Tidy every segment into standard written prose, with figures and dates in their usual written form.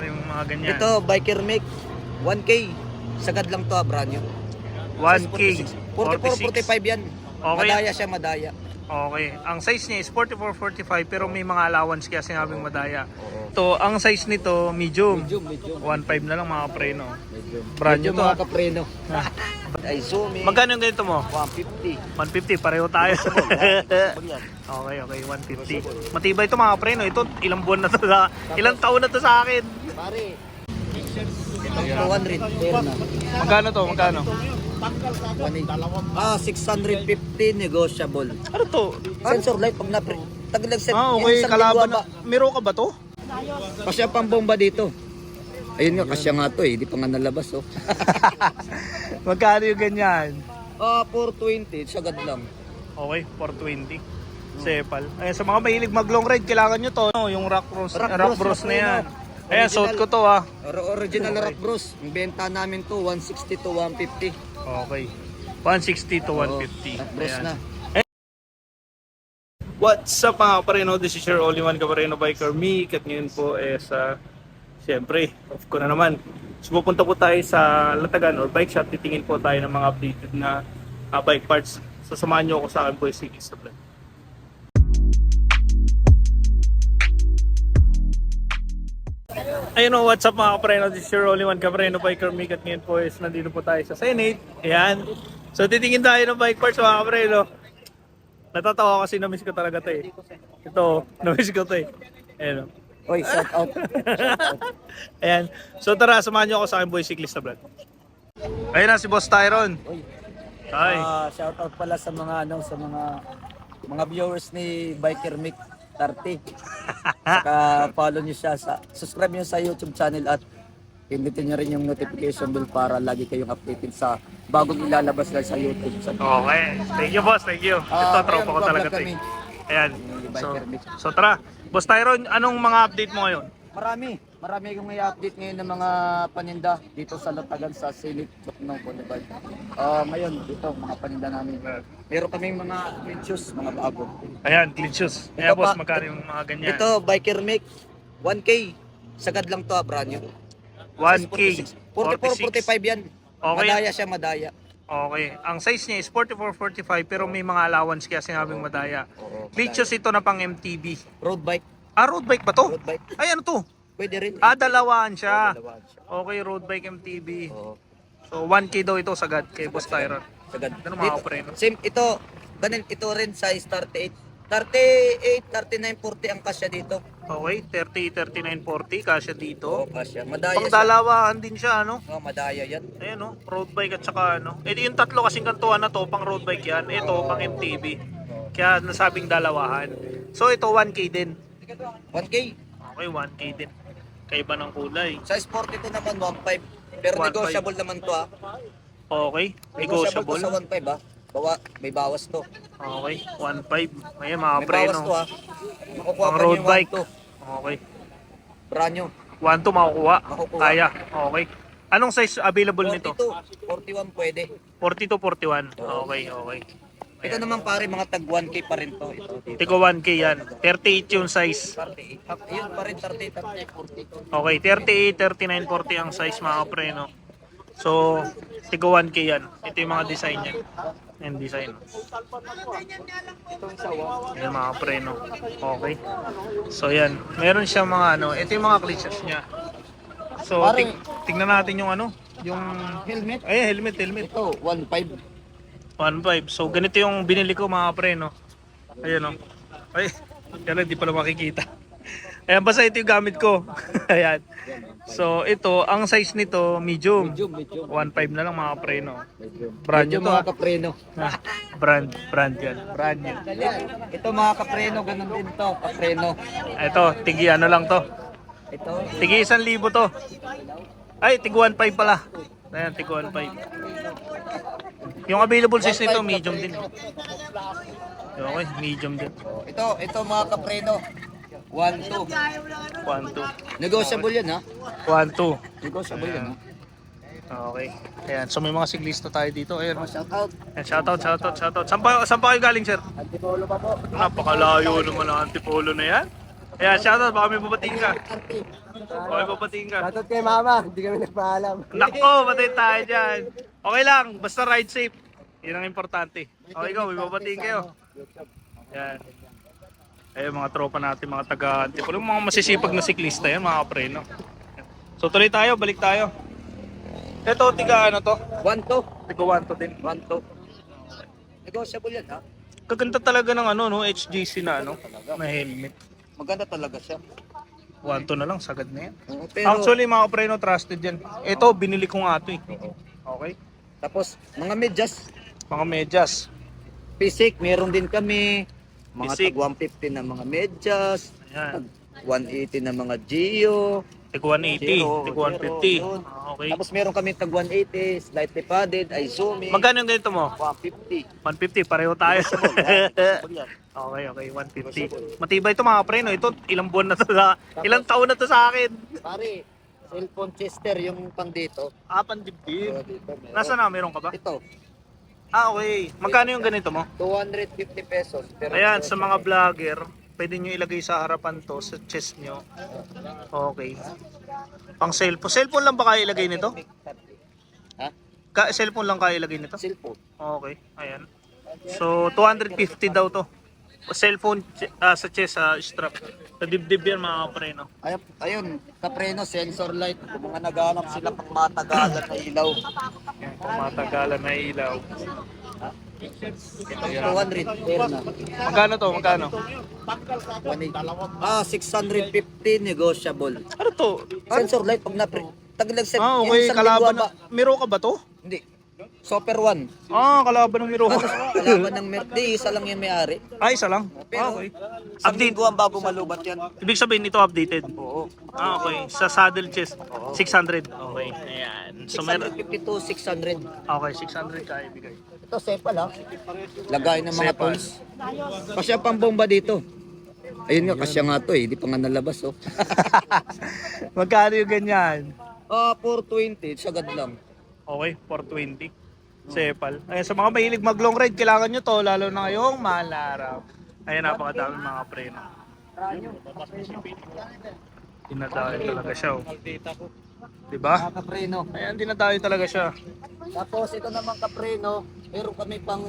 Yung mga ganyan. Ito, Biker Mic, 1K. Sagad lang to, brand new. 1K. 44, 45 yan. Okay. Madaya siya, madaya. Okay. Ang size niya is 44, 45 pero may mga allowance kaya sinabing madaya. Ito, ang size nito medium. Medium. 1.5 na lang mga preno. Medium. Brand new Medium to. mga kapreno. Ay, Zoomi. Magkano yung ganito mo? 150. 150, pareho tayo. Okay, 150. Matibay ito mga preno. Ito, ilang buwan na to ilang taon na to sa akin. Pare. Ito, 200. Pero na. Magkano to? Magkano? 650 negotiable. Ano to? Sensor light pag na-pre. Taglag-set. Okay, kalaban na. Miro ka ba to? Kasya pang bomba dito. Ayun nga, kasya nga to eh. Hindi pa nga nalabas oh. Magkano yung ganyan? 420. Sagad lang. Okay, 420. Sepal. Ayan, sa mga mahilig mag long ride, kailangan nyo to. No? Yung rock bros na yan. Ayan, suot ko to ha. Original Rock Bros. Ang benta namin to, 160 to 150. Okay. 160 to 150. Rock Bros Ayan. na. What's up mga kapareno? This is your only one kapareno biker, me. At ngayon po siyempre, off ko na naman. So pupunta po tayo sa Latagan or bike shop. Titingin po tayo ng mga updated na bike parts. So samahan nyo ako sa akin po yung Cyclista Vlog. Ayun o, what's up mga kapareno? This is your only one kapareno biker, me. At ngayon po nandito po tayo sa Senate. Ayan. So titingin tayo ng bike parts mga kapareno. Natatawa kasi na-miss ko talaga to eh. Ito, na-miss ko to eh. Ayan o. Oy, shout out. Ayan. So tara, samahan nyo ako sa aking boy Cyclista Vlog. Ayun na si Boss Tyron. Oy. Hi. Shout out pala sa mga mga viewers ni Biker Mic 30. Saka follow niyo siya subscribe niyo sa YouTube channel at pindutin niyo rin yung notification bell para lagi kayong updated sa bagong ilalabas lang sa YouTube channel. Okay. Thank you boss, thank you. Ito, tropa ko talaga to eh. Ayan. So tara. Boss Tyron, anong mga update mo ngayon? Marami akong i-update ngayon ng mga paninda dito sa Latagan sa Silip ng Boulevard. Ngayon dito mga paninda namin. Meron kaming mga shoes, mga bago. Ayan, clean shoes. Ayan boss, magkano yung mga ganyan? Ito, Biker Mic, 1K. Sagad lang to, brand new. 1K. 44, 45 yan. Okay. Madaya siya, madaya. Okay. Ang size niya is 44, 45 pero may mga allowance kaya sinabing madaya. Glitches ito na pang MTB. Road bike. Road bike ba to? Road bike. Ay, ano to? Pwede rin. Dalawaan siya. Dalawaan siya. Okay, road bike MTB. Oo. So 1K daw ito sagad kay Boss Tyron. Sagad. Ano mga kapreno? Same, ito rin size 38. 38, 39, 40 ang kasya dito. Okay, 30, 39, 40 kasya dito. Oo, kasya. Madaya siya. Pangdalawaan din siya, ano? Oo, madaya yan. Ayan, no? Road bike at saka ano. Ito yung tatlo kasing kantuan na to, pang road bike yan. Ito, pang MTB. Kaya nasabing dalawahan. So ito 1K din. 1K. Okay, 1K din. Kaiba ng kulay. Size 42 naman, 1.5. Pero 1.5. negotiable naman to ha. Okay, Negotiable negotiable. to sa 1.5 ha. May bawas to. Okay, 1.5. Ayan mga May bawas to preno. ha. Makukuha Pang pa road niyo yung bike. 1.2. Okay. Brand new. 1 to makukuha. Makukuha. Kaya. Okay. Anong size available nito? 42, 41 pwede. 42, 41. Okay, okay. Ito naman pare, mga tag 1K pa rin to. Ito dito. Tigo 1K yan. 38 yung size. 38. Ayun pa rin, 38, 40. Okay, 38, 39, 40 ang size mga preno. So, tigo 1K yan. Ito yung mga design niya. Yung design. Yan mga preno. Okay. So yan. Meron siya mga ano. Ito yung mga clutches niya. So, tingnan natin yung ano. Yung Helmet. ay, helmet. Ito, 1.5. 1.5. So, ganito yung binili ko mga preno. Ayan o. Ay, yan hindi pala makikita. Ayan, basta ito yung gamit ko. Ayan. So, ito, ang size nito, medium. Medium. 1.5 na lang mga preno. Brand new Medyo to. mga kapreno. Brand yan. Brand new. Ito mga kapreno, ganun din to. Kapreno. Ito, tigi ano lang to. Ito. Tigi 1,000 to. Ay, tigi 1.5 pala. Ayan, tigi 1.5. Yung available size nito, medium din. Okay, medium din. Ito mga kapreno. 1.2. 1.2. Negotiable yan ha. 1.2. Negotiable yan ha. Okay. Ayan, so may mga siklista tayo dito. Ayan. Shout out. Ayan, shoutout. Saan pa kayo galing, sir? Antipolo pa po. Napakalayo naman ang Antipolo na yan. Ayan, shoutout, baka may babatiin ka. Baka may babatiin ka. Shoutout kay mama, hindi kami nagpaalam. Nako, patay tayo dyan. Okay lang, basta ride safe. Yun ang importante. Okay, go, may babatiin kayo. Yan. Ayun, mga tropa natin, mga taga-Antipolo. Mga masisipag na siklista yan, mga kapreno. So tuloy tayo, balik tayo. Ito, tiga ano to? 1-2. Tiga 1 to din. 1-2. Negotiable yan ha. Kaganda talaga ng ano, no, HGC na ano, na helmet. Maganda talaga siya. 1 to na lang, sagad na yan. Pero, Actually, mga kapreno, trusted yan. Ito, binili ko nga ito eh. Okay? tapos, mga medyas, Mga medyas. Pisik, meron din kami. Mga Pisik. tag 150 na mga medyas. Ayan. 180 na mga Geo. Tig 180, Zero, tig 150. zero, yun. Okay. Tapos meron kami tag 180, slightly padded, Izumi. Magkano yung ganito mo? 150. 150, pareho tayo. Okay, 150. Matibay ito mga preno. Ito, ilang buwan na to ilang taon na to sa akin. Pare, cellphone chester yung pang dito. Pandibdib. Dito meron. Nasa na, meron ka ba? Ito, Okay. Magkano yung ganito mo? 250 pesos. Pero Ayan, sa mga vlogger, pwede nyo ilagay sa harapan to, sa chest nyo. Okay. Pang cellphone. Cellphone lang ba kaya ilagay nito? Ha? Cellphone lang kaya ilagay nito? Cellphone. Okay, ayan. So, 250 daw to. Cellphone sa chest, sa strap. Sa dibdib yan mga preno. Ayun, kapreno, sensor light. Kung mga naghanap sila pang matagalan na ilaw. Yan, kung matagalan na ilaw. Ito yung 200, pero na. Magkano to? Magkano? 650 negotiable. Ano to? Sensor light pag na-pre. Tagilag set. Ah, yung okay. isang Kalaban linggo na. Miro ka ba to? Hindi. Super One. Ah, kalaban ng Miro. Kalaban ng Di, isa lang yung may-ari. Ay, isa lang. Pero, Okay. isang Update. linggo ang bago malubat yan. Ibig sabihin nito updated. Oo. Ah, okay. Sa saddle chest, 600. Okay. Ayan. So, meron. 650 to 600. Okay, 600 kaya ibigay. Ito, sepa lang. Lagay ng mga Sepa. tools. Kasya pang bomba dito. Ayun nga, kasya nga to eh. Hindi pa nga nalabas oh. Magkano yung ganyan? 420, sagad lang. Okay, 420. Sepal. Ayan, sa mga mahilig mag long ride, kailangan nyo to, lalo na ngayong mahal na araw. Ayan, napakadami mga preno. Dinadayo talaga siya, oh. Diba? Mga kapreno. Ayan, dinadayo talaga siya. Tapos ito naman kapreno, meron kami pang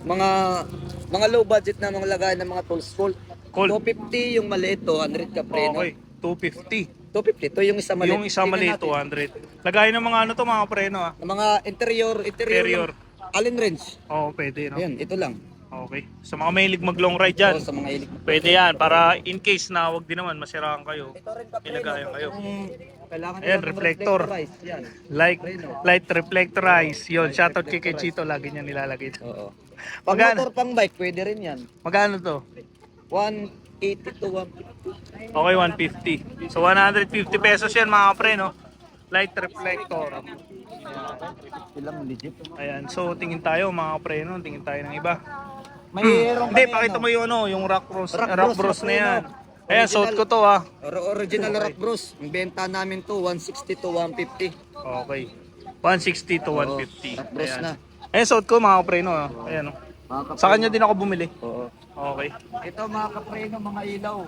mga low budget na mga lagay ng mga tools. Colt. Colt. 250 yung maliit, 200 kapreno. Okay, 250. 250 to yung isa maliit. Yung isa maliit, Tingnan 200. natin. Lagay ng mga ano to, mga preno, ah. Ng mga interior. Interior. Allen wrench. Oo, pwede, no? Ayan, ito lang. Okay. Sa mga mahilig mag long ride dyan, Oo, sa mga ilig. pwede yan. Para in case na wag din naman masiraan kayo. Ito rin kapreno. Ilagayan kayo. Kailangan Ayan, nila ng reflector. reflectorize. Yan. Like, light reflectorize. Yun, shoutout kay Chito, lagi niya nilalagay. Oo. Pag Magkano? motor pang bike, pwede rin yan. Magkano to? 180 to 150. Okay, 150. So 150 pesos yan mga pre, no? Light reflector. Ilang legit. Ayan, so tingin tayo mga pre, no? Tingin tayo ng iba. Mayroong Hindi, kami, pakita mo yung ano, yung rock bros. Rock Rock Bros, bros na yan. Rock Ayan, suot ko to ah. Original Rock Bros. Ang benta namin to 160 to 150. Okay. 160 to 150. Rock Bros Ayan. na. Ayan, suot ko mga pre, no? Ayan, oh. Sa kanya din ako bumili. Oo. Okay. Ito mga kapreno, mga ilaw.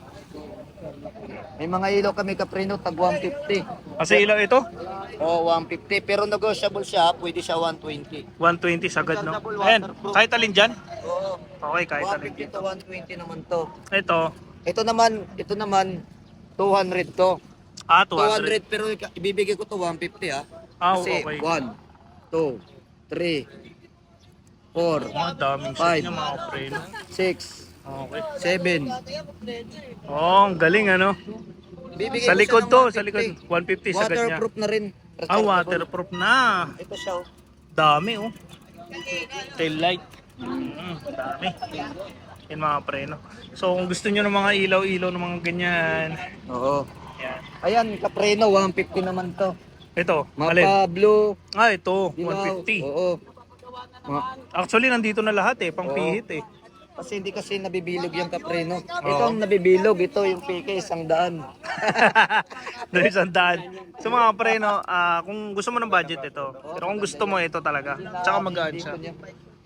May mga ilaw kami kapreno tag 150. Kasi ilaw ito? O 150 pero negotiable siya, pwede siya 120. 120 sagad, no? Ayan, kahit alin dyan? Oo. Okay, kahit alin 150 dito. to 120 naman to. Ito, Ito naman 200 to. 200. 200 pero ibibigay ko to 150 ha. Ah, Kasi okay. 1 2 3 4 Mga daming set Five. niya mga pre, no? 6 Okay. 7. Oh, ang galing ano. Bibigay Sa ko likod siya ng to, sa likod. 150 sagad niya. Waterproof na rin. Ah, waterproof na. Ito siya oh. Dami oh. Tail light. Dami. Yan mga pre, no? So kung gusto niyo ng mga ilaw-ilaw ng mga ganyan. Oo. Yan. Ayan, kapreno 150 naman to. Ito, alin? Mapa blue, Ah, ito, dilaw. 150. Oo. Actually, nandito na lahat eh, pang Oo. pihit eh. Kasi hindi kasi nabibilog yung kapreno. Ito ang nabibilog, ito yung PK 100. Dahil sandaan. So mga pre, no, kung gusto mo ng budget ito, pero kung gusto mo ito talaga, tsaka magaan siya.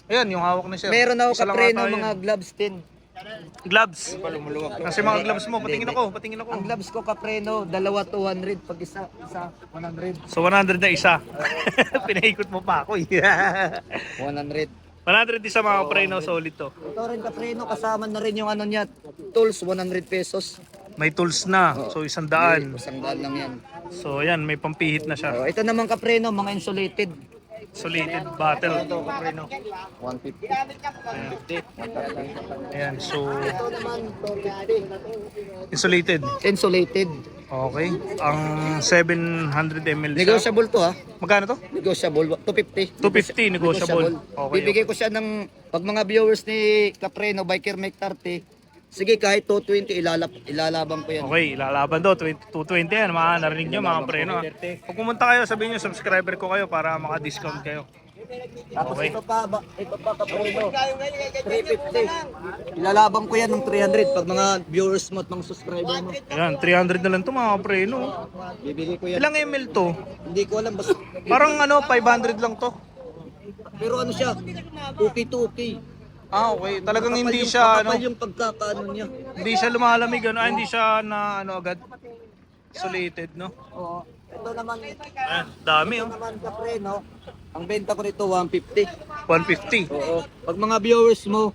Ayan, yung hawak na siya. Meron ako Isa lang kapreno ata yun. mga gloves din. Gloves. Kasi mga gloves mo, patingin ako. Ang gloves ko kapreno, dalawa 200 pag isa 100. So 100 na isa. Pinaikot mo pa ako. 100. 100 isa mga kapreno, solid to. Ito rin kapreno, kasama na rin yung ano niya, tools 100 pesos. May tools na. So 100. 100 lang yan. So ayan, may pampihit na siya. Ito naman kapreno, mga insulated. Insulated bottle. 150. Ayan, so Ito naman 250. insulated. Insulated. Okay. Ang 700 ml siya. Negotiable to ha. Magkano to? Negotiable. 250. 250 negotiable. Okay. Bibigay ko siya ng, pag mga viewers ni Capreno, Biker Mike 30, sige kahit 220 ilalabang ko yan. Okay, ilalaban do 220 yan, mga narinig nyo mga preno. Pag pumunta kayo, sabihin nyo subscriber ko kayo para maka-discount kayo. Tapos Okay. ito pa Capreno, 350. Ilalabang ko yan ng 300 pag mga viewers mo at mga subscriber mo. Ayan, 300 na lang to mga preno. Bibigay ko yan. Ilang ml to? Hindi ko alam basta. Parang 500 lang to. Pero ano siya? Okay. Ah, okay. Talagang hindi siya Kapal yung pagkakaano niya. hindi siya lumalamig hindi siya na agad insulated, no? Oo. Ito naman, Ayan, dami ito naman Capreno, ang benta ko nito 150. 150. Oo. Pag mga viewers mo,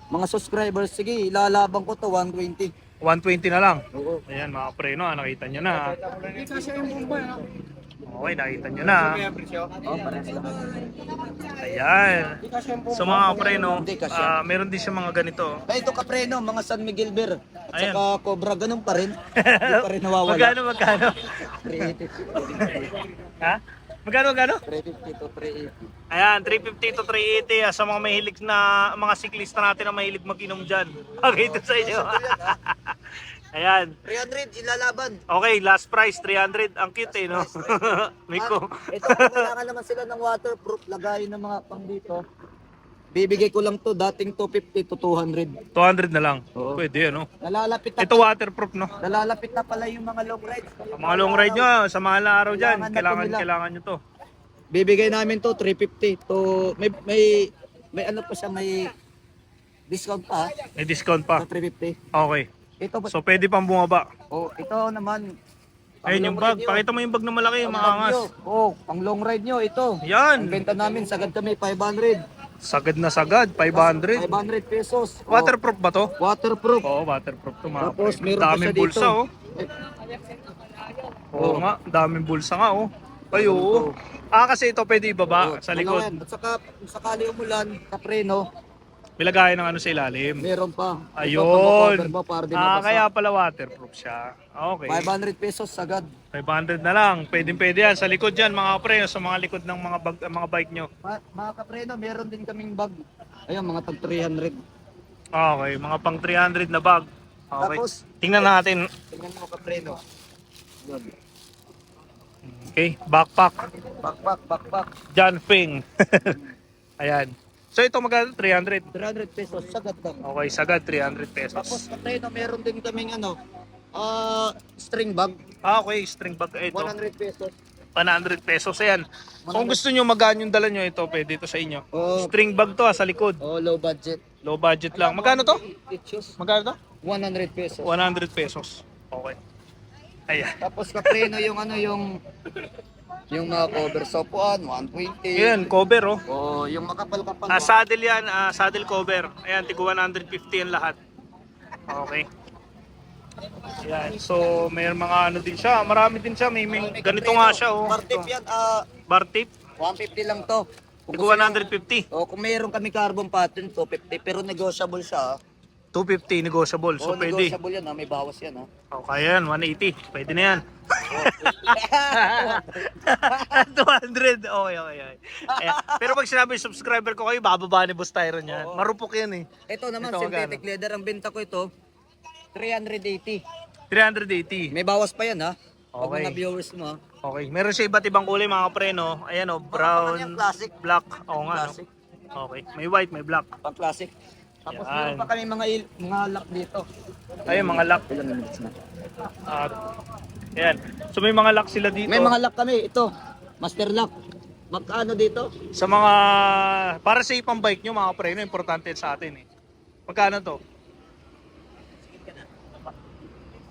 mga subscribers, sige, ilalabang ko to 120. 120 na lang. Oo. Ayan mga preno, nakita nyo na. Okay, nakita nyo na. Oh, parehas lang. Ayan. So mga preno, Hindi kasya. meron din siya mga ganito. Ay, ito Capreno, mga San Miguel Beer. At Ayan. saka Cobra, ganun pa rin. Hindi pa rin nawawala. Magkano? 380. Ha? Magkano? 350 to 380. Ayan, 350 to 380 sa mga mahilig na mga siklista natin na mahilig mag-inom dyan. Okay, ito sa inyo. Ayan. 300, ilalaban. Okay, last price 300. Ang cute no? Miko. Ito, kailangan naman sila ng waterproof, lagayin ng mga pang dito. Bibigay ko lang to, dating 250 to 200. 200 na lang. Oo. Pwede no? Nalalapit na, Ito waterproof no? nalalapit na pala yung mga long rides. Ang mga long ride nyo, sa mahal na araw dyan, kailangan nyo to. Bibigay namin to 350 to may ano pa siya, may discount pa May discount pa. to 350. Okay. Ito So pwede pang bumaba. ito naman. Ayun yung bag. Pakita mo yung bag na malaki, yung mga angas. Pang long ride nyo ito. Yan. Ang benta namin sagad kami 500. Sagad na sagad, 500. 500 pesos. Waterproof ba to? Waterproof. Oo, waterproof to mga Tapos pre. meron pa Daming siya dito. bulsa oh. Oo nga, daming bulsa nga oh. Ay oo. Kasi ito pwede ibaba sa likod. Dalawa yan. At saka kung sakali umulan, Capreno, May lagayan ng ano sa ilalim. meron pa. Ito, Ayun. pang-cover mo para di mabasa. Kaya pala waterproof siya. Okay. 500 pesos sagad. 500 na lang. Pwede yan. Sa likod yan mga pre. Sa mga likod ng mga bike nyo. Mga Capreno, meron din kaming bag. Ayun, mga tag 300. Okay. Mga pang 300 na bag. Okay. Tapos, Tingnan natin. tingnan mo Capreno. Yun. Okay. Backpack. Backpack. John Ping. Ayan. So ito magkano? 300. 300 pesos sagad lang. Okay. Sagad 300 pesos. Tapos Capreno, meron din kaming string bag. Okay. String bag. Ito. 100 pesos. 100 pesos. Ayan. Kung gusto nyo magaan yung dala nyo, ito pwede ito sa inyo. Oh, String bag to sa likod. low budget. Low budget lang. Magkano to? Itchos. Magkano to? 100 pesos. 100 pesos. Okay. Ayan. Tapos Capreno yung yung mga cover sopuan, 120. Ayan, cover oh. Yung makapal-kapal. Saddle yan, saddle cover. Ayan, tigo 150 yan lahat. Okay. Ayan, so may mga ano din siya. Marami din siya. May ganito nga siya oh. Bar tip yan, Bar tip, 150 lang to. tigo 150. Kung mayroon kami carbon pattern, 250. Pero negotiable siya. 250 negotiable. So pwede. Negotiable yan, may bawas yan. Okay yan, 180. Pwede na yan. 200. Okay. Ayan. Pero pag sinabi subscriber ko kayo, bababa ni Boss Tyron yan. Marupok yan eh. Ito naman, Ito, synthetic leather. Ang benta ko ito, 380. 380. May bawas pa yan ha. Pag Okay. mga viewers mo ha. Okay, meron siya iba't ibang kulay mga preno. Ayan oh, brown, Yung classic. black. Oo nga no. Classic. Okay, may white, may black. Pang classic. Tapos Yan. meron pa kami mga lock dito. Ayun, mga lock. Ilang minutes na? Ayan. So may mga lock sila dito. May mga lock kami. Ito, master lock. Magkano dito? Sa mga, para sa ipang bike nyo mga preno, importante sa atin eh. Magkano to?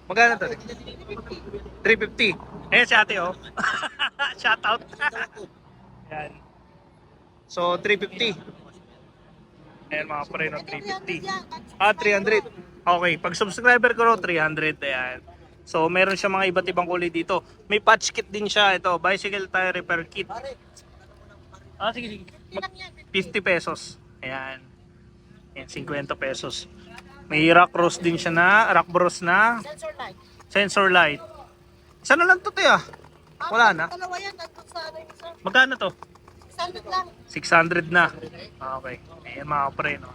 Magkano to? 350. Ayan si ate, oh. Shout out. Yan. So, 350. Ayan mga preno, 350. 300. Okay, pag subscriber ko, 300. Ayan. So, meron siya mga iba't ibang kulay dito. May patch kit din siya. Ito, bicycle tire repair kit. Sige. 50 pesos. Ayan. Ayan, 50 pesos. May rock bros din siya na. Rock bros na. Sensor light. Isa na lang to, tiya. Wala na. Dalawa yan, nandun sa ano yung isa. Magkano to? 600 lang. 600 na. Okay. Ayan mga preno.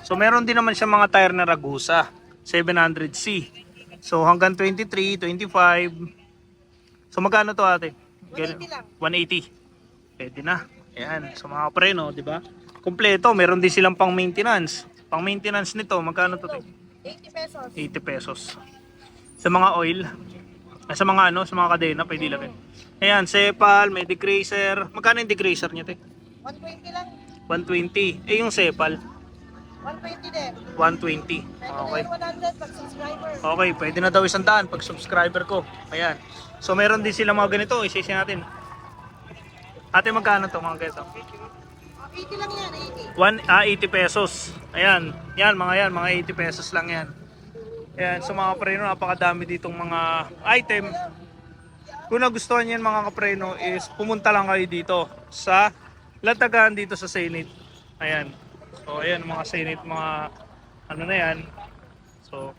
So meron din naman siya mga tire na Ragusa. 700C. So hanggang 23, 25. So magkano to ate? 180 lang. 180. Pwede na. Ayan. So mga preno, di ba? Kompleto. Meron din silang pang maintenance. Pang maintenance nito, magkano to? 80 pesos. 80 pesos. Sa mga oil, sa mga sa mga kadena, pwede lang yun. Ayan, Cepal, may decreaser. Magkano yung decreaser niya, te? 120 lang. 120. Yung Cepal, 120 din. 120. Okay. 100 pag subscriber. Okay, pwede na daw 100 pag subscriber ko. Ayan. So, meron din sila mga ganito. Isisi natin. Ate, magkano to mga ganito? 80 lang yan, 80 80. pesos. Ayan. Yan, mga 80 pesos lang yan. Ayan, so mga kapreno, napakadami ditong mga item. Kung nagustuhan yan mga kapreno is pumunta lang kayo dito sa Latagan dito sa Senate. Ayan. So ayan mga Senate, mga ano na yan. So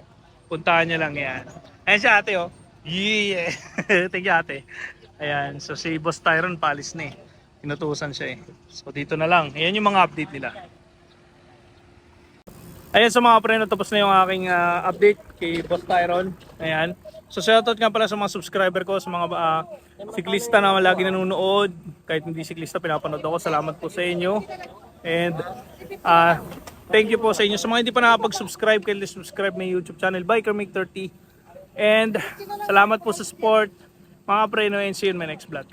puntahan nyo lang yan. Ayan si ate, oh. Yeah. Thank you ate. Ayan, so si Boss Tyron palis na eh. Inutusan siya eh. So dito na lang. Ayan yung mga update nila. Ayan sa mga preno, tapos na yung aking update kay Boss Tyron. Ayan. So shoutout nga pala sa mga subscriber ko, sa mga siklista na lagi nanonood. Kahit hindi siklista, pinapanood ako. Salamat po sa inyo. And thank you po sa inyo. Sa mga hindi pa nakapag-subscribe, kindly subscribe my YouTube channel, Biker Make 30. And salamat po sa support, mga preno, and see you in my next vlog.